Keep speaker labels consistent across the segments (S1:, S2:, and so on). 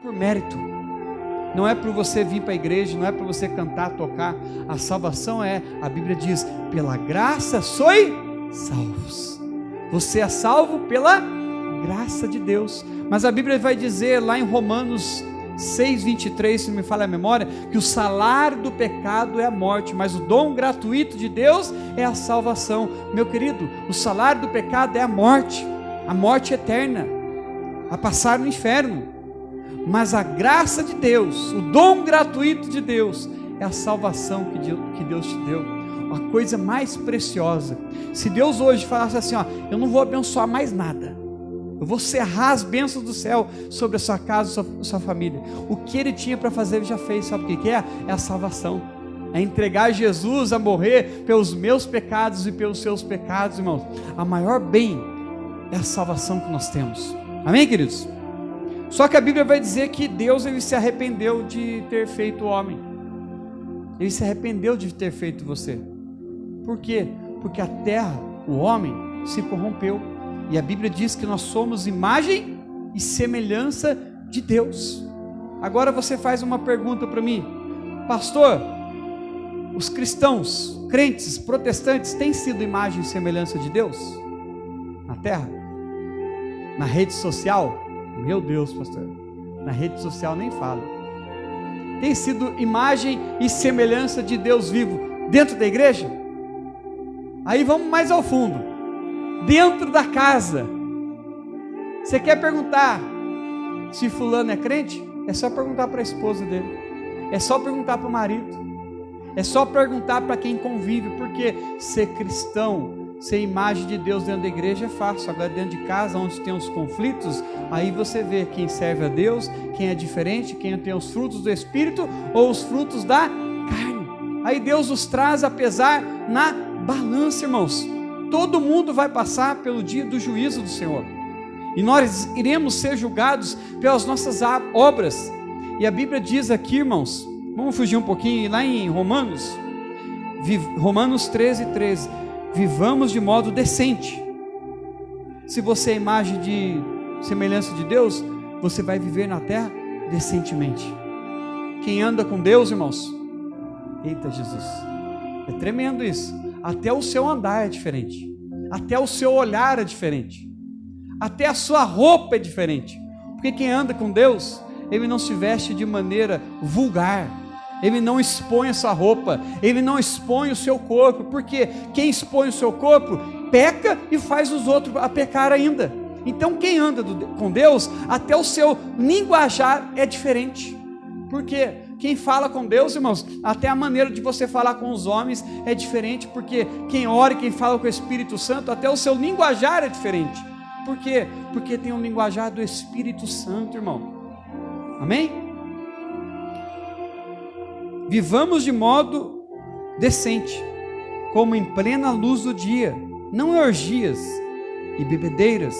S1: por mérito. Não é por você vir para a igreja, não é por você cantar, tocar. A salvação a Bíblia diz, pela graça sois salvos. Você é salvo pela graça de Deus. Mas a Bíblia vai dizer lá em Romanos 6:23, se não me falha a memória, que o salário do pecado é a morte, mas o dom gratuito de Deus é a salvação. Meu querido, o salário do pecado é a morte eterna, a passar no inferno. Mas a graça de Deus, o dom gratuito de Deus, é a salvação que Deus te deu, a coisa mais preciosa. Se Deus hoje falasse assim, eu não vou abençoar mais nada, eu vou cerrar as bênçãos do céu sobre a sua casa, sua família. O que Ele tinha para fazer, Ele já fez. Sabe o que é? É a salvação, é entregar Jesus a morrer pelos meus pecados e pelos seus pecados, irmãos. A maior bem é a salvação que nós temos. Amém, queridos? Só que a Bíblia vai dizer que Deus, Ele se arrependeu de ter feito o homem. Ele se arrependeu de ter feito você. Por quê? Porque a terra, o homem, se corrompeu. E a Bíblia diz que nós somos imagem e semelhança de Deus. Agora você faz uma pergunta para mim: pastor, os cristãos, crentes, protestantes, têm sido imagem e semelhança de Deus? Na terra? Na rede social? Meu Deus, pastor, na rede social nem fala. Tem sido imagem e semelhança de Deus vivo dentro da igreja? Aí vamos mais ao fundo, dentro da casa. Você quer perguntar se fulano é crente? É só perguntar para a esposa dele, é só perguntar para o marido, é só perguntar para quem convive, porque ser cristão, ser imagem de Deus dentro da igreja é fácil. Agora dentro de casa, onde tem os conflitos, aí você vê quem serve a Deus, quem é diferente, quem tem os frutos do Espírito ou os frutos da carne. Aí Deus os traz a pesar na balança, irmãos. Todo mundo vai passar pelo dia do juízo do Senhor, e nós iremos ser julgados pelas nossas obras. E a Bíblia diz aqui, irmãos, vamos fugir um pouquinho, lá em Romanos 13:13, vivamos de modo decente. Se você é imagem de semelhança de Deus, você vai viver na terra decentemente. Quem anda com Deus, irmãos, eita Jesus, é tremendo isso. Até o seu andar é diferente, até o seu olhar é diferente, até a sua roupa é diferente. Porque quem anda com Deus, ele não se veste de maneira vulgar, ele não expõe a sua roupa, ele não expõe o seu corpo, porque quem expõe o seu corpo peca e faz os outros a pecar ainda. Então quem anda com Deus, até o seu linguajar é diferente. Porque quem fala com Deus, irmãos, até a maneira de você falar com os homens é diferente. Porque quem ora e quem fala com o Espírito Santo, até o seu linguajar é diferente. Por quê? Porque tem um linguajar do Espírito Santo, irmão. Amém? Vivamos de modo decente, como em plena luz do dia, não em orgias e bebedeiras,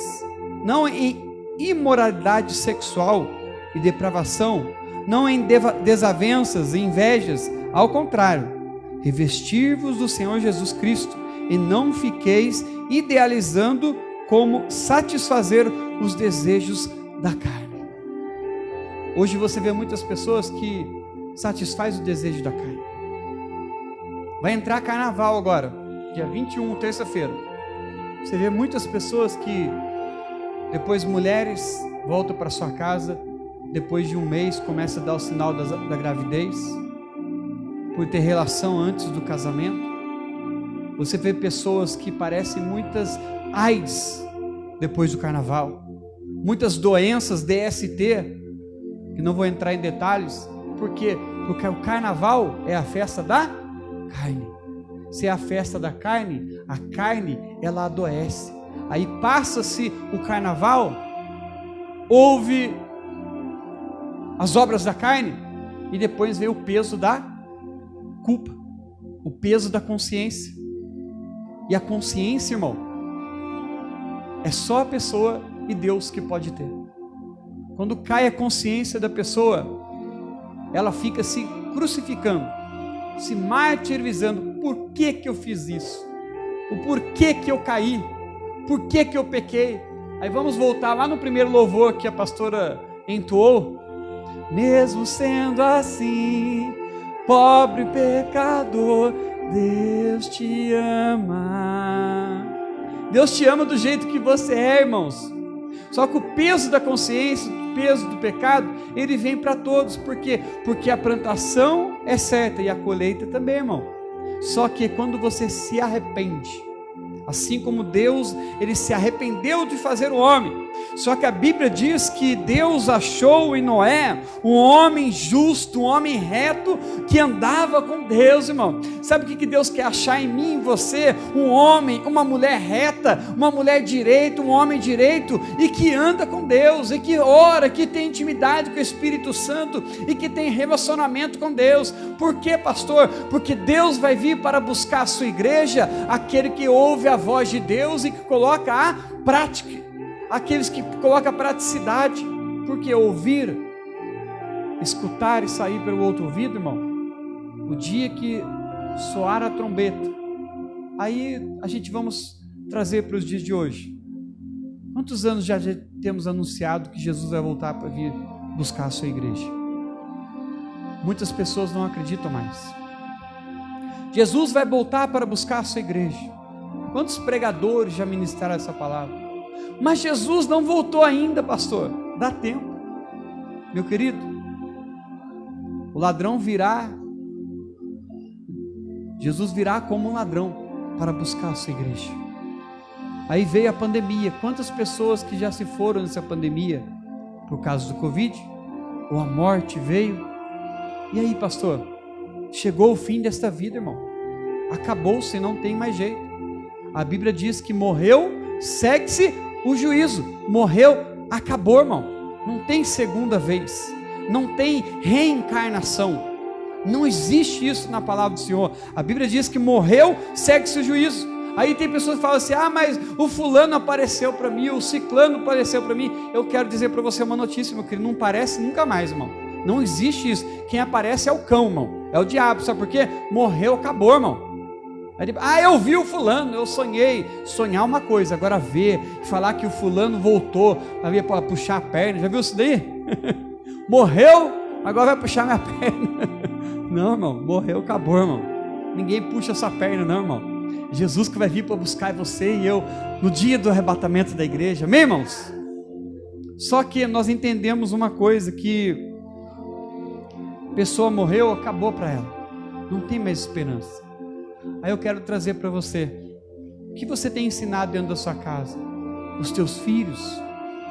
S1: não em imoralidade sexual e depravação, não em desavenças e invejas. Ao contrário, revestir-vos do Senhor Jesus Cristo, e não fiqueis idealizando como satisfazer os desejos da carne. Hoje você vê muitas pessoas que satisfaz o desejo da carne. Vai entrar carnaval agora, dia 21, terça-feira. Você vê muitas pessoas que depois, mulheres voltam para sua casa, depois de um mês começa a dar o sinal da gravidez, por ter relação antes do casamento. Você vê pessoas que parecem muitas AIDS depois do carnaval, muitas doenças DST, que não vou entrar em detalhes. Por quê? Porque o carnaval é a festa da carne. Se é a festa da carne, a carne ela adoece. Aí passa-se o carnaval, houve as obras da carne, e depois veio o peso da culpa, o peso da consciência. E a consciência, irmão, é só a pessoa e Deus que pode ter. Quando cai a consciência da pessoa, ela fica se crucificando, se martirizando. Por que que eu fiz isso? O porquê que eu caí? Por que que eu pequei? Aí vamos voltar lá no primeiro louvor que a pastora entoou, mesmo sendo assim, pobre pecador, Deus te ama. Deus te ama do jeito que você é, irmãos. Só que o peso da consciência, o peso do pecado, ele vem para todos. Por quê? Porque a plantação é certa e a colheita também, irmão. Só que quando você se arrepende, assim como Deus, ele se arrependeu de fazer o homem. Só que a Bíblia diz que Deus achou em Noé um homem justo, um homem reto, que andava com Deus, irmão. Sabe o que Deus quer achar em mim, em você? Um homem, uma mulher reta, uma mulher direita, um homem direito, e que anda com Deus, e que ora, que tem intimidade com o Espírito Santo, e que tem relacionamento com Deus. Por quê, pastor? Porque Deus vai vir para buscar a sua igreja, aquele que ouve a voz de Deus e que coloca a prática, aqueles que colocam a praticidade. Porque ouvir, escutar e sair pelo outro ouvido, irmão, o dia que soar a trombeta, aí a gente vamos trazer para os dias de hoje. Quantos anos já temos anunciado que Jesus vai voltar para vir buscar a sua igreja? Muitas pessoas não acreditam mais. Jesus vai voltar para buscar a sua igreja. Quantos pregadores já ministraram essa palavra? Mas Jesus não voltou ainda, pastor. Dá tempo, meu querido. O ladrão virá, Jesus virá como um ladrão para buscar a sua igreja. Aí veio a pandemia. Quantas pessoas que já se foram nessa pandemia por causa do Covid, ou a morte veio. E aí, pastor, chegou o fim desta vida, irmão. Acabou-se, não tem mais jeito. A Bíblia diz que morreu, segue-se o juízo. Morreu, acabou, irmão. Não tem segunda vez, não tem reencarnação, não existe isso na palavra do Senhor. A Bíblia diz que morreu, segue-se o juízo. Aí tem pessoas que falam assim: ah, mas o fulano apareceu para mim, o ciclano apareceu para mim. Eu quero dizer para você uma notícia, meu querido: não aparece nunca mais, irmão. Não existe isso. Quem aparece é o cão, irmão, é o diabo. Sabe por quê? Morreu, acabou, irmão. Aí, eu vi o fulano, eu sonhei. Sonhar uma coisa, agora ver, falar que o fulano voltou para puxar a perna, já viu isso daí? Morreu, agora vai puxar minha perna. Não, irmão, morreu, acabou, irmão. Ninguém puxa essa perna, não, irmão. Jesus que vai vir para buscar você e eu no dia do arrebatamento da igreja, amém, irmãos? Só que nós entendemos uma coisa, que a pessoa morreu, acabou para ela, não tem mais esperança. Aí eu quero trazer para você: o que você tem ensinado dentro da sua casa? Os teus filhos,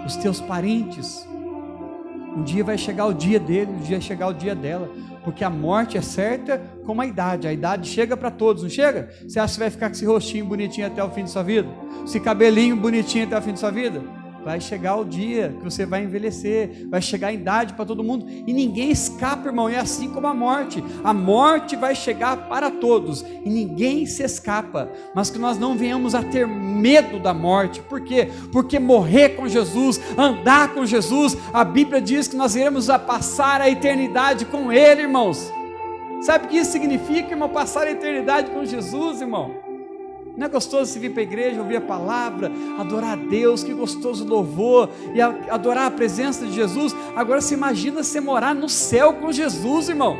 S1: os teus parentes. Um dia vai chegar o dia dele, um dia vai chegar o dia dela, porque a morte é certa como a idade chega para todos, não chega? Você acha que vai ficar com esse rostinho bonitinho até o fim de sua vida? Esse cabelinho bonitinho até o fim de sua vida? Vai chegar o dia que você vai envelhecer, vai chegar a idade para todo mundo, e ninguém escapa, irmão. É assim como a morte vai chegar para todos, e ninguém se escapa. Mas que nós não venhamos a ter medo da morte. Por quê? Porque morrer com Jesus, andar com Jesus, a Bíblia diz que nós iremos a passar a eternidade com Ele, irmãos. Sabe o que isso significa, irmão? Passar a eternidade com Jesus, irmão. Não é gostoso você vir para a igreja, ouvir a palavra, adorar a Deus? Que gostoso louvor, e adorar a presença de Jesus. Agora você imagina você morar no céu com Jesus, irmão.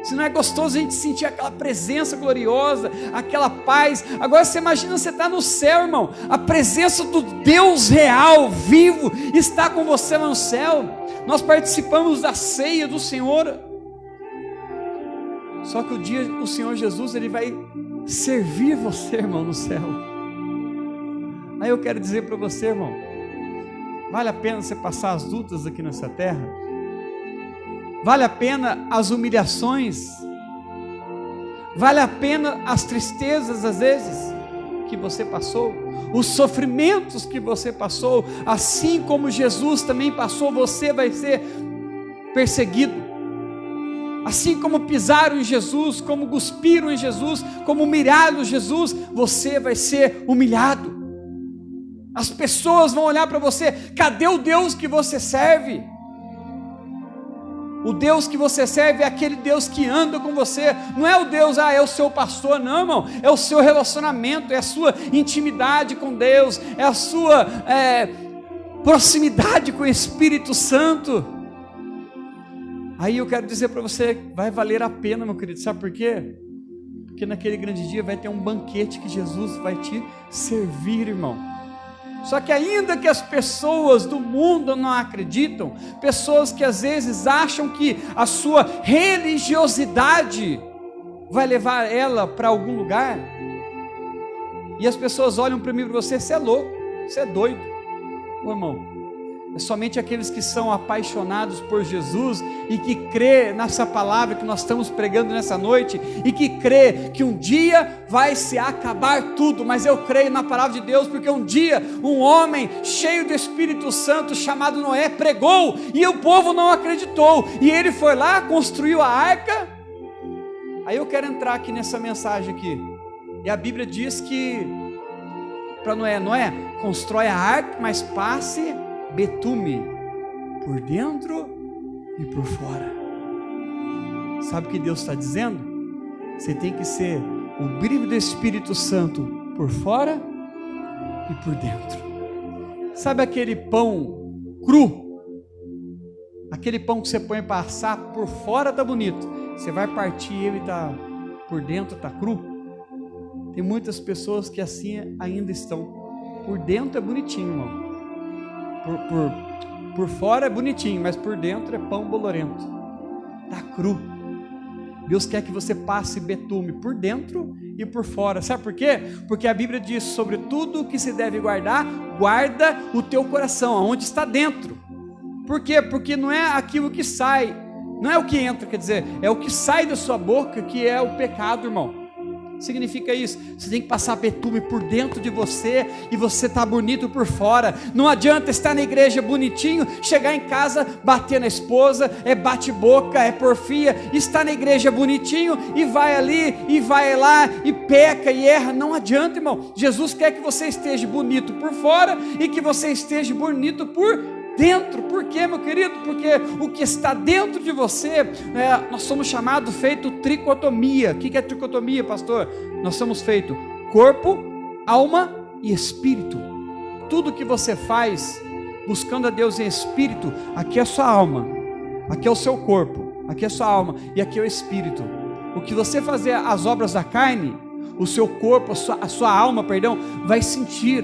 S1: Se não é gostoso a gente sentir aquela presença gloriosa, aquela paz. Agora você imagina você estar no céu, irmão. A presença do Deus real, vivo, está com você lá no céu. Nós participamos da ceia do Senhor. Só que o Senhor Jesus, Ele vai servir você, irmão, no céu. Aí eu quero dizer para você, irmão, vale a pena você passar as lutas aqui nessa terra? Vale a pena as humilhações? Vale a pena as tristezas, às vezes, que você passou? Os sofrimentos que você passou? Assim como Jesus também passou, você vai ser perseguido. Assim como pisaram em Jesus, como cuspiram em Jesus, como humilharam Jesus, você vai ser humilhado. As pessoas vão olhar para você: cadê o Deus que você serve? O Deus que você serve é aquele Deus que anda com você. Não é o Deus, é o seu pastor, não, irmão. É o seu relacionamento, é a sua intimidade com Deus, é a sua proximidade com o Espírito Santo. Aí eu quero dizer para você, vai valer a pena, meu querido, sabe por quê? Porque naquele grande dia vai ter um banquete que Jesus vai te servir, irmão. Só que ainda que as pessoas do mundo não acreditam, pessoas que às vezes acham que a sua religiosidade vai levar ela para algum lugar, e as pessoas olham para mim e para você, você é louco, você é doido. Ô irmão, é somente aqueles que são apaixonados por Jesus e que crê nessa palavra que nós estamos pregando nessa noite e que crê que um dia vai se acabar tudo, mas eu creio na palavra de Deus porque um dia um homem cheio do Espírito Santo chamado Noé pregou e o povo não acreditou e ele foi lá, construiu a arca. Aí eu quero entrar aqui nessa mensagem aqui, e a Bíblia diz que para Noé, constrói a arca, mas passe betume por dentro e por fora. Sabe o que Deus está dizendo? Você tem que ser o brilho do Espírito Santo por fora e por dentro. Sabe aquele pão cru? Aquele pão que você põe para assar, por fora está bonito, você vai partir ele tá por dentro está cru. Tem muitas pessoas que assim ainda estão. Por dentro é bonitinho, irmão. Por fora é bonitinho, mas por dentro é pão bolorento. Está cru. Deus quer que você passe betume por dentro e por fora. Sabe por quê? Porque a Bíblia diz sobre tudo o que se deve guardar, guarda o teu coração, aonde está dentro. Por quê? Porque não é aquilo que sai, não é o que entra, quer dizer, é o que sai da sua boca que é o pecado, irmão. Significa isso, você tem que passar betume por dentro de você e você está bonito por fora. Não adianta estar na igreja bonitinho, chegar em casa, bater na esposa, é bate-boca, é porfia, estar na igreja bonitinho e vai ali, e vai lá, e peca e erra. Não adianta, irmão. Jesus quer que você esteja bonito por fora e que você esteja bonito por dentro. Por quê, meu querido? Porque o que está dentro de você, nós somos chamados, feito tricotomia. O que é tricotomia, pastor? Nós somos feito corpo, alma e espírito. Tudo que você faz buscando a Deus em espírito, aqui é a sua alma, aqui é o seu corpo, aqui é a sua alma e aqui é o espírito. O que você fazer as obras da carne, o seu corpo, a sua alma, vai sentir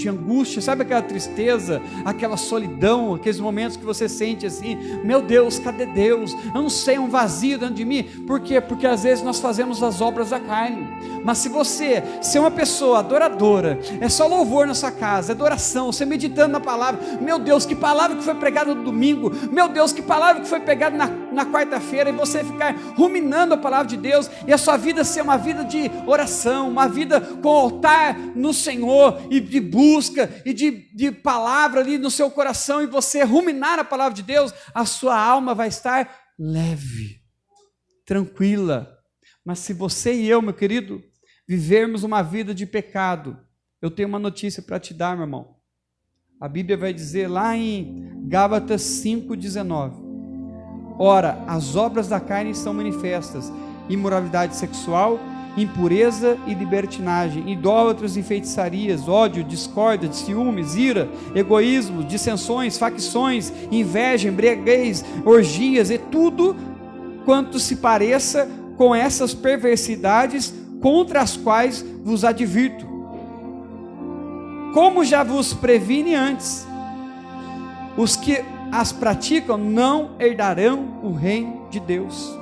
S1: angústia, sabe aquela tristeza, aquela solidão, aqueles momentos que você sente assim, meu Deus, cadê Deus? Eu não sei, um vazio dentro de mim. Por quê? Porque às vezes nós fazemos as obras da carne. Mas se você ser uma pessoa adoradora, é só louvor na sua casa, é adoração, você meditando na palavra, meu Deus, que palavra que foi pregada no domingo, meu Deus, que palavra que foi pregada na quarta-feira, e você ficar ruminando a palavra de Deus, e a sua vida ser uma vida de oração, uma vida com altar no Senhor, e de busca, e de palavra ali no seu coração, e você ruminar a palavra de Deus, a sua alma vai estar leve, tranquila. Mas se você e eu, meu querido, vivermos uma vida de pecado, eu tenho uma notícia para te dar, meu irmão. A Bíblia vai dizer lá em Gálatas 5,19: ora, as obras da carne são manifestas: imoralidade sexual, impureza e libertinagem, idólatras e feitiçarias, ódio, discórdia, ciúmes, ira, egoísmo, dissensões, facções, inveja, embriaguez, orgias e tudo quanto se pareça com essas perversidades, contra as quais vos advirto. Como já vos previne antes, os que as praticam não herdarão o reino de Deus.